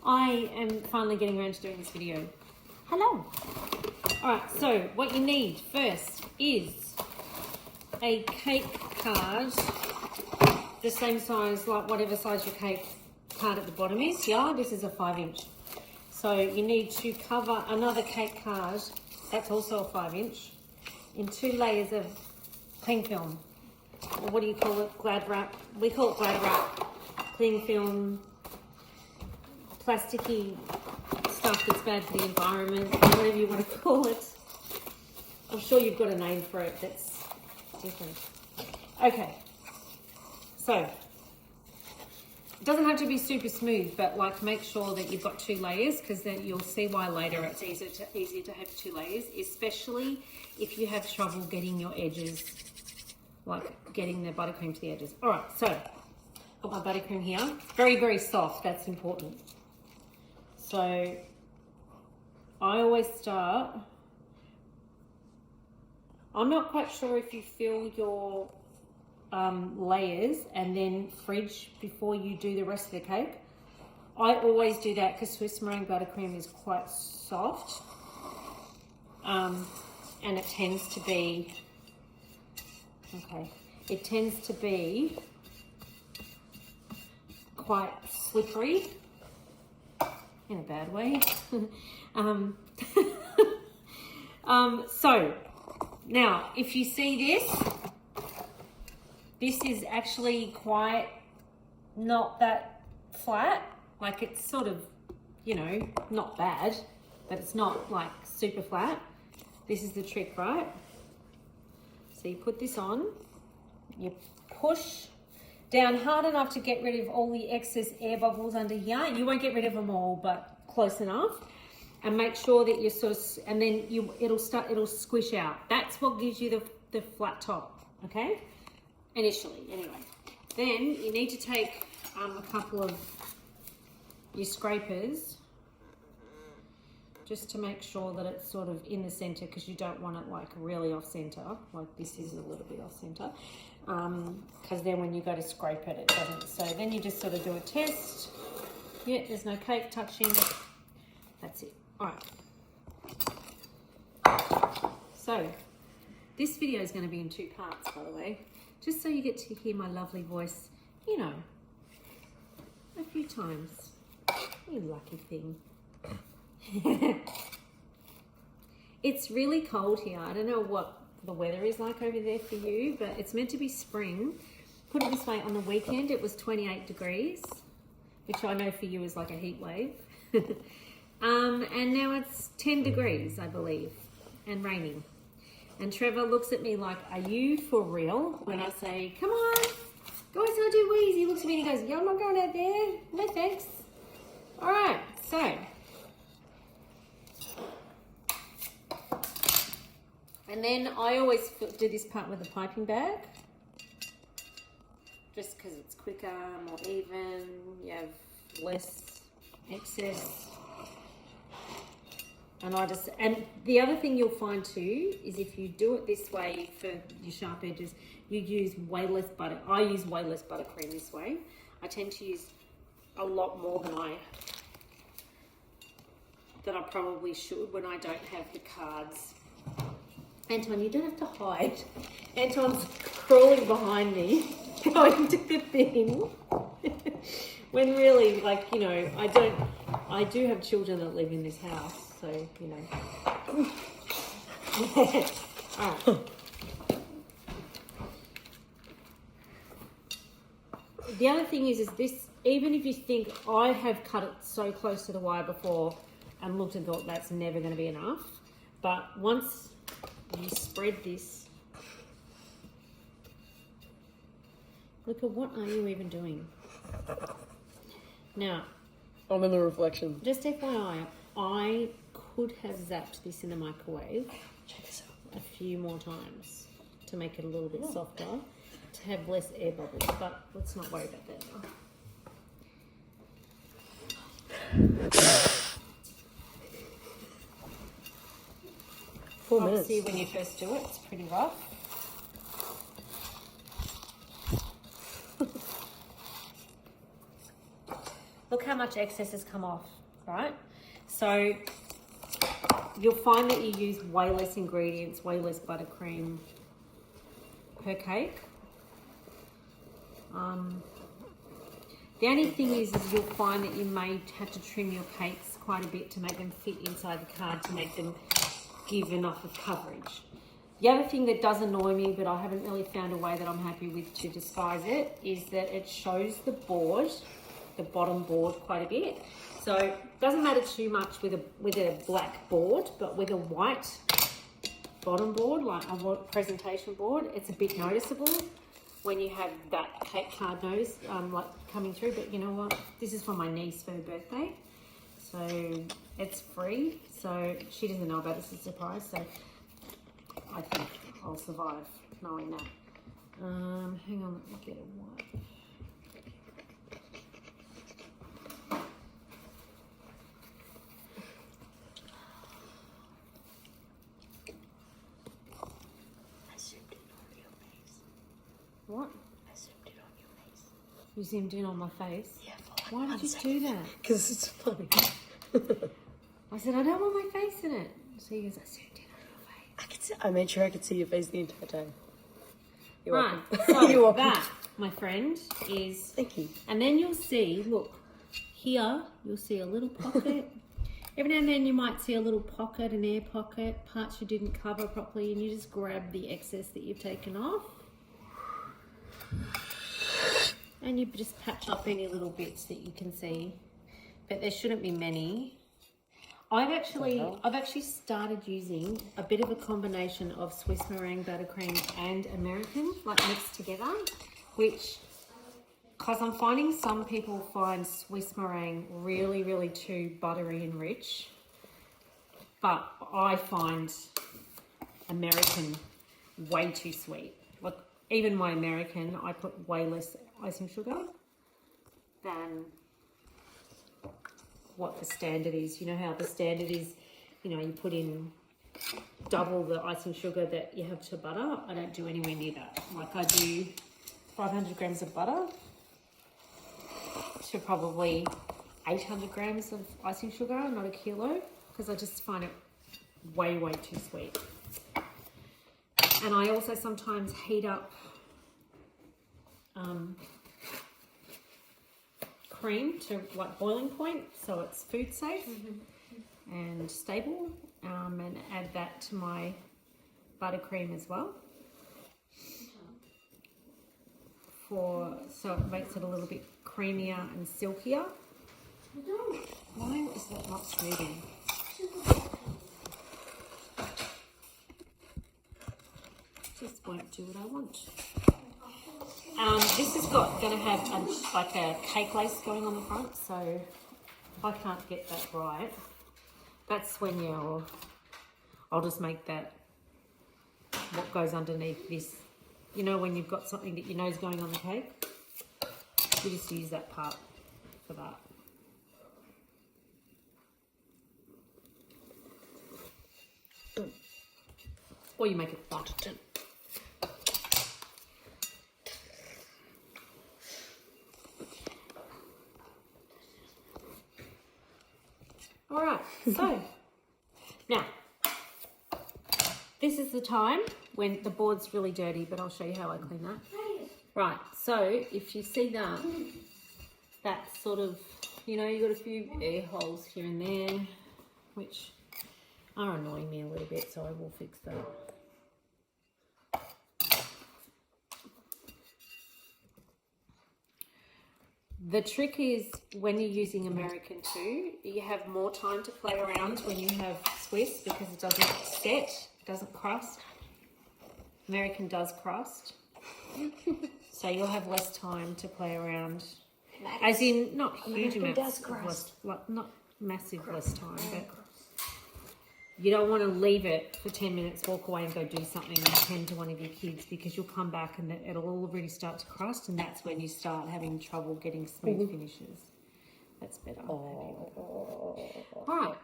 I am finally getting around to doing this video. Hello. Alright, so what you need first is a cake card, the same size, like whatever size your cake card at the bottom is. Yeah, this is a 5-inch. So you need to cover another cake card, that's also a 5-inch, in 2 layers of cling film. Or what do you call it? Glad wrap. We call it glad wrap. Cling film, plasticky stuff that's bad for the environment, whatever you want to call it. I'm sure you've got a name for it that's different. Okay, so it doesn't have to be super smooth, but like make sure that you've got 2 layers, because then you'll see why later it's easier to have 2 layers, especially if you have trouble getting your edges, like getting the buttercream to the edges. All right, so got my buttercream here. Very, very soft, that's important. So I always start, I'm not quite sure if you fill your layers and then fridge before you do the rest of the cake. I always do that because Swiss meringue buttercream is quite soft, and it tends to be, it tends to be quite slippery in a bad way. So now if you see this is actually quite not that flat, like it's sort of, you know, not bad, but it's not like super flat. This is the trick, right? So you put this on, you push down hard enough to get rid of all the excess air bubbles under here. You won't get rid of them all, but close enough. And make sure that you're sort of, and then it'll squish out. That's what gives you the flat top, okay? Initially, anyway. Then you need to take a couple of your scrapers just to make sure that it's sort of in the center, because you don't want it like really off center, like this is a little bit off center. Because then when you go to scrape it, it doesn't. So then you just sort of do a test. Yeah, there's no cake touching. That's it. All right. So this video is going to be in 2 parts, by the way, just so you get to hear my lovely voice, you know, a few times. You lucky thing. It's really cold here. I don't know what the weather is like over there for you, but it's meant to be spring. Put it this way, on the weekend it was 28 degrees, which I know for you is like a heat wave. And now it's 10 degrees, I believe, and raining. And Trevor looks at me like, are you for real? When I say, come on, go outside and do wheeze. He looks at me and he goes, yeah, I'm not going out there. No thanks. All right, so. And then I always do this part with a piping bag, just because it's quicker, more even, you have less excess. And the other thing you'll find too is if you do it this way for your sharp edges, you use way less butter. I use way less buttercream this way. I tend to use a lot more than I probably should when I don't have the cards. Anton, you don't have to hide. Anton's crawling behind me, going to the bin. When really, like, you know, I do have children that live in this house, so, you know. All right. The other thing is this, even if you think I have cut it so close to the wire before and looked and thought that's never going to be enough, but once you spread this, look at what are you even doing? Now, I'm in the reflection. Just FYI, I could have zapped this in the microwave a few more times to make it a little bit softer, to have less air bubbles, but let's not worry about that now. 4 minutes. Obviously, when you first do it, it's pretty rough. look how much excess has come off, right? So you'll find that you use way less ingredients, way less buttercream per cake. The only thing is you'll find that you may have to trim your cakes quite a bit to make them fit inside the card, to make them give enough of coverage. The other thing that does annoy me, but I haven't really found a way that I'm happy with to disguise it, is that it shows the board, the bottom board, quite a bit. So it doesn't matter too much with a black board, but with a white bottom board, like a presentation board, it's a bit noticeable when you have that cake card nose like coming through. But you know what? This is for my niece for her birthday, so it's free. So she doesn't know about it. It's a surprise. So I think I'll survive knowing that. Hang on, let me get a white. What? I zoomed in on your face. You zoomed in on my face? Yeah. Why did you do that? Because it's funny. I said, I don't want my face in it. So he goes, I zoomed in on your face. I made sure I could see your face the entire time. You're Right, welcome. so You're welcome. that, my friend, is... Thank you. And then you'll see, look, here, you'll see a little pocket. Every now and then you might see a little pocket, an air pocket, parts you didn't cover properly, and you just grab the excess that you've taken off. And you just patch up any little bits that you can see, but there shouldn't be many. I've actually started using a bit of a combination of Swiss meringue, buttercream and American, like mixed together, which, because I'm finding some people find Swiss meringue really, really too buttery and rich, but I find American way too sweet. Like, even my American, I put way less icing sugar than what the standard is. You know how the standard is, you know, you put in double the icing sugar that you have to butter. I don't do anywhere near that. Like, I do 500 grams of butter to probably 800 grams of icing sugar, not a kilo, because I just find it way, way too sweet. And I also sometimes heat up cream to like boiling point, so it's food safe and stable, and add that to my buttercream as well, so it makes it a little bit creamier and silkier. Why is that not smoothing? Just won't do what I want. This is going to have like a cake lace going on the front, so if I can't get that right, that's when I'll just make that what goes underneath this. You know, when you've got something that you know is going on the cake, you just use that part for that. Or you make it flat. Alright, so now this is the time when the board's really dirty, but I'll show you how I clean that. Right, so if you see that, that's sort of, you know, you've got a few air holes here and there, which are annoying me a little bit, so I will fix that. The trick is when you're using American too, you have more time to play around when you have Swiss, because it doesn't set, it doesn't crust. American does crust. So you'll have less time to play around. As in, not huge amounts of less, like not massive less time, but you don't want to leave it for 10 minutes, walk away and go do something and tend to one of your kids, because you'll come back and it'll already start to crust, and that's when you start having trouble getting smooth finishes. That's better. All right.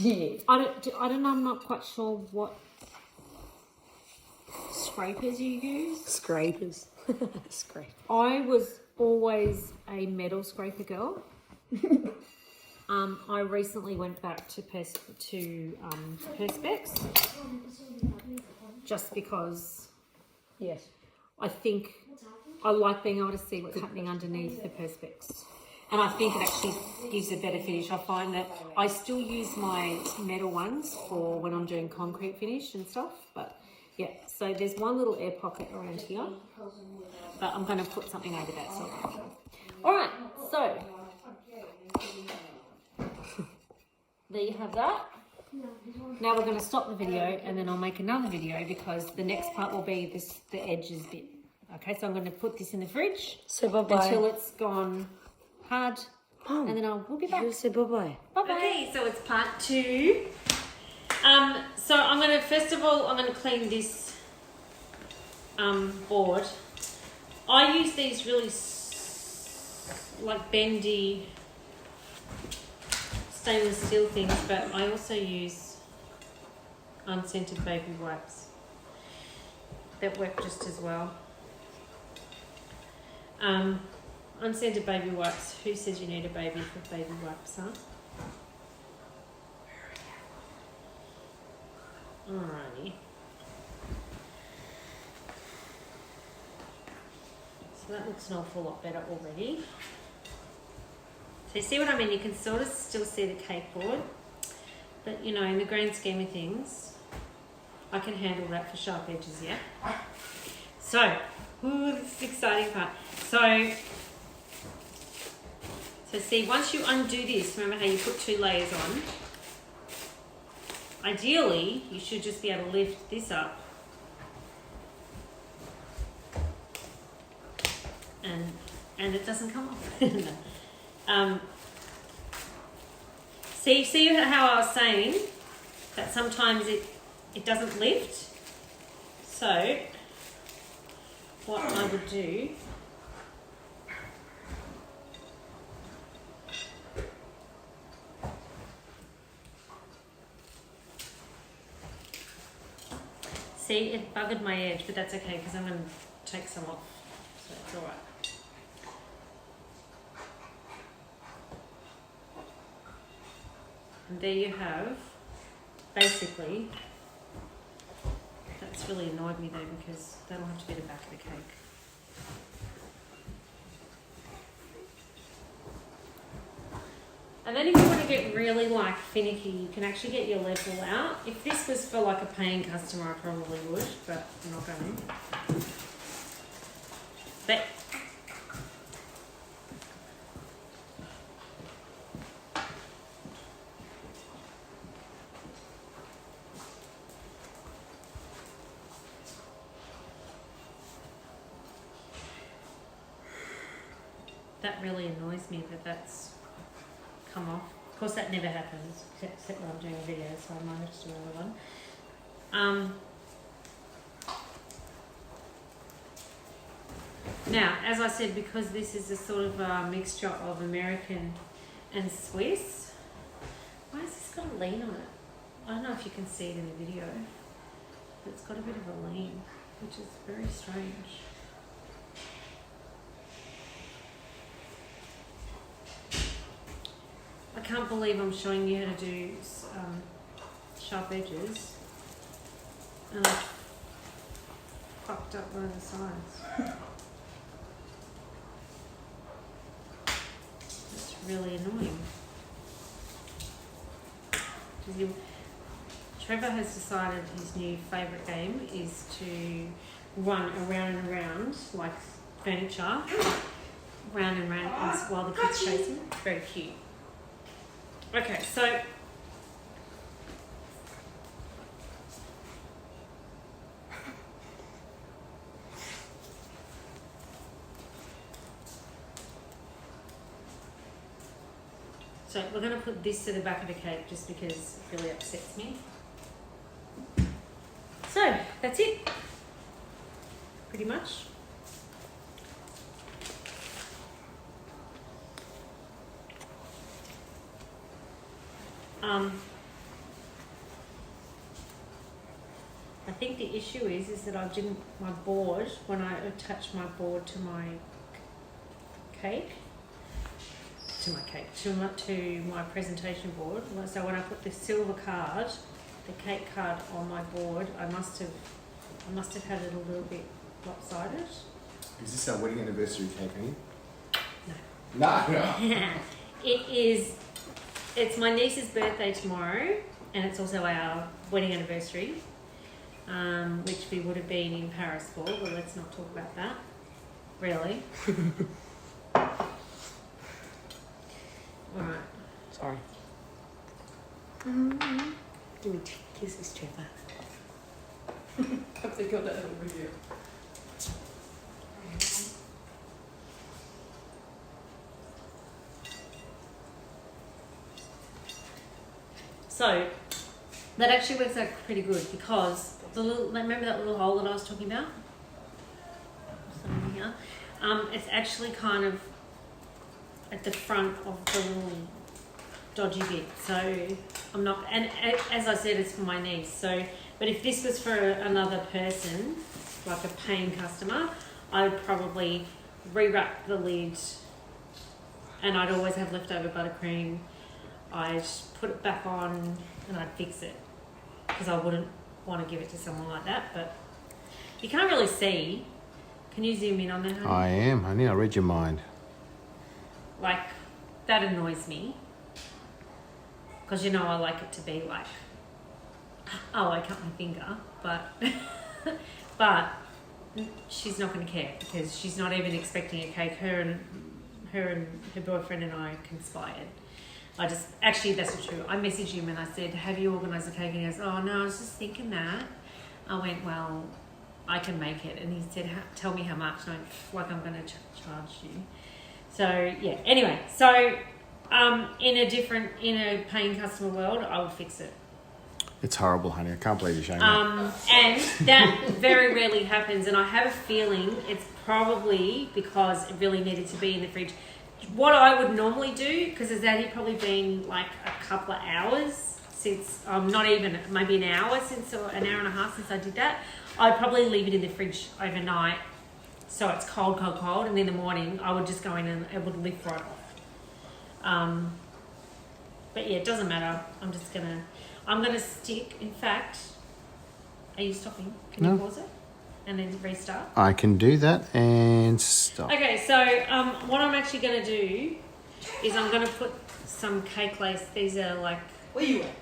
Yeah. I don't know, I'm not quite sure what scrapers you use. Scrapers. Scrape. I was always a metal scraper girl. I recently went back to Perspex just because Yes. I think I like being able to see what's happening underneath the Perspex. And I think it actually gives a better finish. I find that I still use my metal ones for when I'm doing concrete finish and stuff. But yeah, so there's one little air pocket around here. But I'm going to put something over that. So. Alright, so there you have that. Now we're going to stop the video and then I'll make another video because the next part will be the edges bit. Okay, so I'm going to put this in the fridge until it's gone hard, and then we'll be back. You say bye-bye. Bye-bye. Okay, so it's part 2. So I'm going to, first of all, I'm going to clean this board. I use these really like bendy stainless steel things, but I also use unscented baby wipes that work just as well. Unscented baby wipes. Who says you need a baby for baby wipes, huh? Alrighty. So that looks an awful lot better already. So you see what I mean? You can sort of still see the cake board, but you know, in the grand scheme of things, I can handle that for sharp edges, yeah? So, this is the exciting part. So see, once you undo this, remember how you put 2 layers on? Ideally, you should just be able to lift this up and it doesn't come off. See how I was saying that sometimes it doesn't lift? So what I would do see, it buggered my edge, but that's okay because I'm going to take some off, so it's alright. And there you have, basically, that's really annoyed me though because that'll have to be the back of the cake. And then if you want to get really like finicky, you can actually get your level out. If this was for like a paying customer, I probably would, but I'm not going to. But that really annoys me that that's come off. Of course, that never happens, except when I'm doing a video, so I might have to do another one. Now, as I said, because this is a sort of a mixture of American and Swiss, why has this got a lean on it? I don't know if you can see it in the video, but it's got a bit of a lean, which is very strange. I can't believe I'm showing you how to do sharp edges and I fucked up one of the sides. That's really annoying. Trevor has decided his new favourite game is to run around and around like furniture, round and round while the kids chase him. It's very cute. Okay, so we're going to put this to the back of the cake just because it really upsets me. So that's it, pretty much. I think the issue is that I didn't, my board, when I attached my board to my cake. To my presentation board. So when I put the silver card, the cake card on my board, I must have had it a little bit lopsided. Is this our wedding anniversary cake, honey? No. No. It's my niece's birthday tomorrow, and it's also our wedding anniversary, which we would have been in Paris for, but let's not talk about that. Really. Alright. Sorry. Give me 2 kisses, Trevor. Have they got that over here? So that actually works out pretty good because remember that little hole that I was talking about? Somewhere here. It's actually kind of at the front of the little dodgy bit. So I'm not, and as I said, it's for my niece. So, but if this was for another person, like a paying customer, I would probably re-wrap the lid, and I'd always have leftover buttercream. I'd put it back on and I'd fix it because I wouldn't want to give it to someone like that. But you can't really see. Can you zoom in on that, honey? I am, honey. I read your mind. Like, that annoys me because I like it to be like, oh, I cut my finger, but but she's not going to care because she's not even expecting a cake. Her and her boyfriend and I conspired. Actually, that's not true. I messaged him and I said, have you organised a cake? And he goes, oh no, I was just thinking that. I went, well, I can make it. And he said, tell me how much. And I went, like, I'm going to charge you. So, yeah. Anyway, so in a paying customer world, I would fix it. It's horrible, honey. I can't believe you're showing me. And that very rarely happens. And I have a feeling it's probably because it really needed to be in the fridge. What I would normally do, because it's only probably been like a couple of hours since, not even, maybe an hour since, or an hour and a half since I did that, I'd probably leave it in the fridge overnight so it's cold, and in the morning I would just go in and it would lift right off. But yeah, it doesn't matter. I'm gonna stick, in fact, are you stopping? Can you pause it? And then restart? I can do that and stop. Okay, so what I'm actually going to do is I'm going to put some cake lace. These are like... Where you at?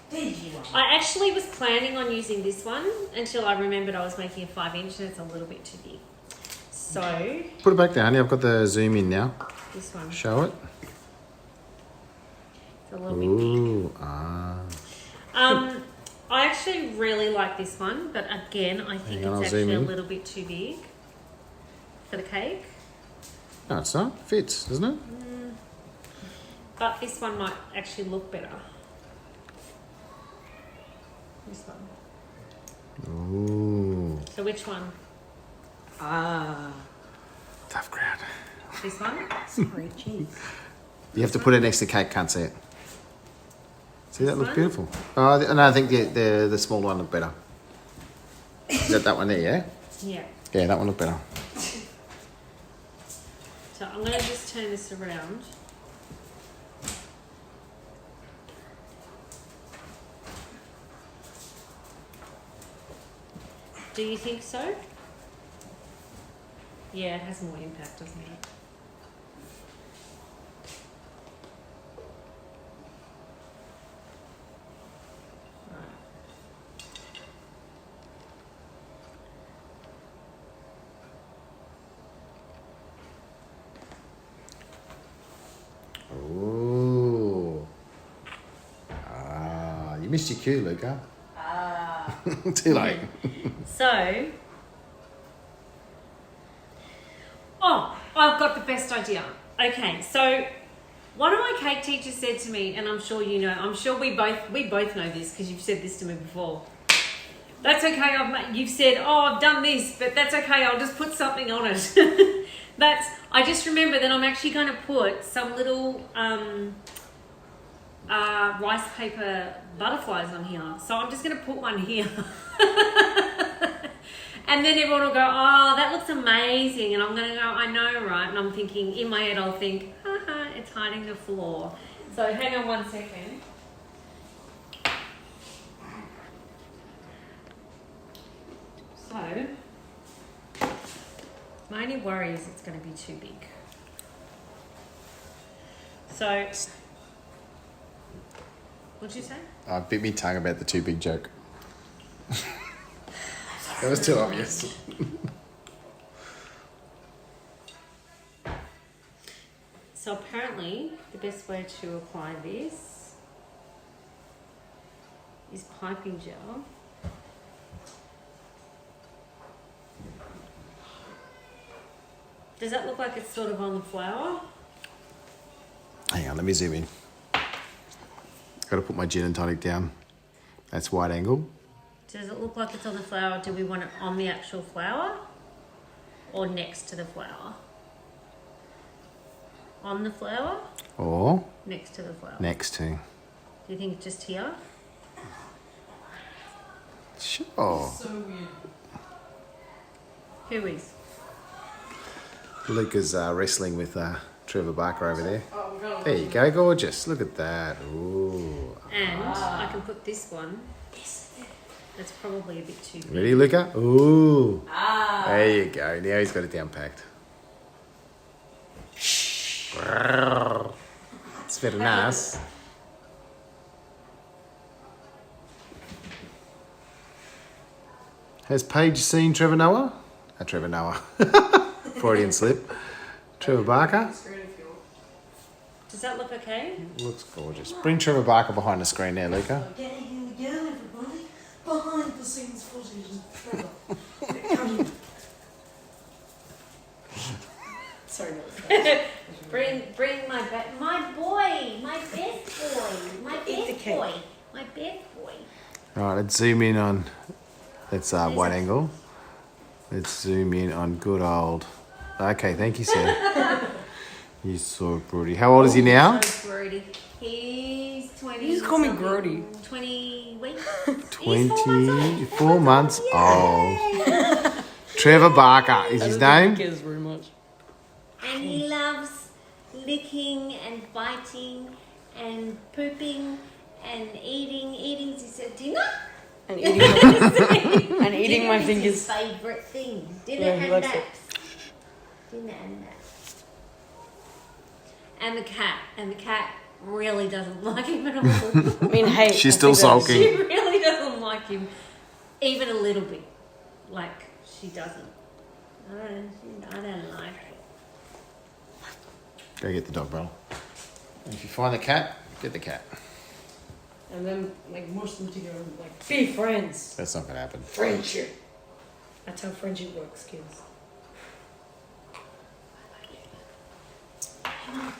There you are. I actually was planning on using this one until I remembered I was making a 5-inch and it's a little bit too big. So... Put it back there, honey. I've got the zoom in now. This one. Show it. It's a little bit big. Ooh, I actually really like this one, but again, I think it's actually a little bit too big for the cake. No, it's not. It fits, doesn't it? But this one might actually look better. This one. Ooh. So which one? Tough crowd. This one? Sorry, jeez. You have to put it next to the cake. Can't see it. See, that looks one? beautiful. Oh, no, I think the small one looked better. Is that one there, yeah? Yeah. Yeah, that one looked better. So I'm going to just turn this around. Do you think so? Yeah, it has more impact, doesn't it? Ooh. You missed your cue, Luca. Too late. So, I've got the best idea. Okay, so one of my cake teachers said to me, and I'm sure you know, I'm sure we both know this because you've said this to me before. That's okay. You've said, I've done this, but that's okay. I'll just put something on it. I just remember that I'm actually going to put some little rice paper butterflies on here. So I'm just going to put one here. And then everyone will go, oh, that looks amazing. And I'm going to go, I know, right? And I'm thinking, in my head, I'll think, haha, it's hiding the floor. So hang on 1 second. So, my only worry is it's going to be too big. So, what'd you say? I bit me tongue about the too big joke. That was too obvious. So apparently, the best way to apply this is piping gel. Does that look like it's sort of on the flower? Hang on, let me zoom in. Got to put my gin and tonic down. That's wide angle. Does it look like it's on the flower? Do we want it on the actual flower or next to the flower? On the flower? Or Next to the flower? next to. Do you think just here? Sure. So weird. Who is? Luca's wrestling with Trevor Barker over there. There you go, gorgeous. Look at that. Ooh. And I can put this one. That's probably a bit too big. Ready, Luca? Ooh. There you go. Now he's got it down packed. It's very nice. Has Paige seen Trevor Noah? Trevor Noah. Freudian slip. Trevor Barker. Does that look okay? Looks gorgeous. Bring Trevor Barker behind the screen there, Luca. Okay, here we go, everybody. Behind the scenes footage of Trevor. Come here. Sorry, no. Bring my boy, my best boy, my best boy, my best boy. All right, let's zoom in on. That's wide angle. Let's zoom in on good old. Okay, thank you, sir. You're so pretty. How old is he now? So Grody. He's 20. You just call me something. Grody. 20 weeks. 24 months old. Trevor Barker is his I don't think name. he cares very much. And he loves licking and biting and pooping and eating. Eating's his dinner. And eating my, and eating Dinner my is fingers. his favourite thing. Dinner Yeah, he and likes naps. Dinner and naps. And the cat. And the cat really doesn't like him at all. I mean, hey. She's I still think that's- sulking. She really doesn't like him. Even a little bit. Like, she doesn't. I don't like it. Go get the dog, bro. If you find the cat, get the cat. And then, like, mush them together and, like, be friends. That's not gonna happen. Friendship. That's how friendship works, kids.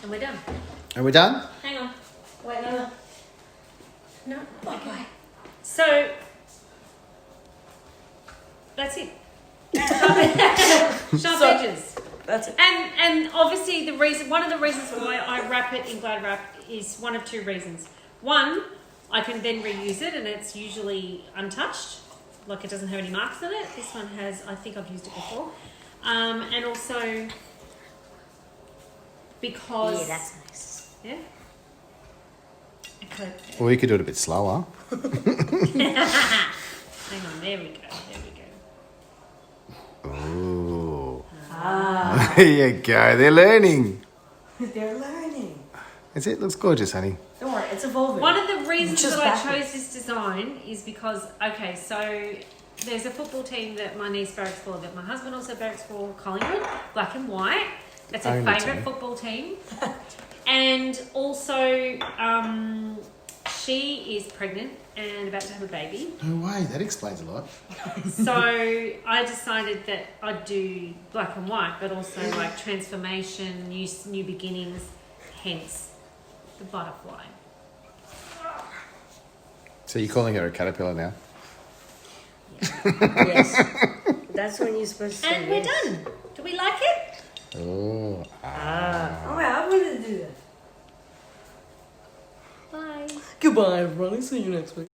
And we're done. Are we done? Hang on. Wait, no. No. Okay. So, that's it. Sharp edges. That's it. And obviously one of the reasons why I wrap it in Glad Wrap is one of two reasons. One, I can then reuse it and it's usually untouched, like it doesn't have any marks on it. This one has, I think I've used it before. And also because... Yeah, that's nice. Yeah? Okay. Or you could do it a bit slower. Hang on, there we go. Ooh. There you go. They're learning. They're learning. That's it. Looks gorgeous, honey. Don't worry, it's evolving. One of the reasons Just that I backwards. chose this design is because, okay, so there's a football team that my niece barracks for, that my husband also barracks for, Collingwood, black and white. That's her Only favourite team. football team. And also, she is pregnant and about to have a baby. No way. That explains a lot. So I decided that I'd do black and white, but also like transformation, new beginnings, hence the butterfly. So you're calling her a caterpillar now? Yes. That's when you're supposed to say And we're yes. done. Do we like it? Oh. Oh, yeah, I wanted to do that. Bye. Goodbye, everybody. See you next week.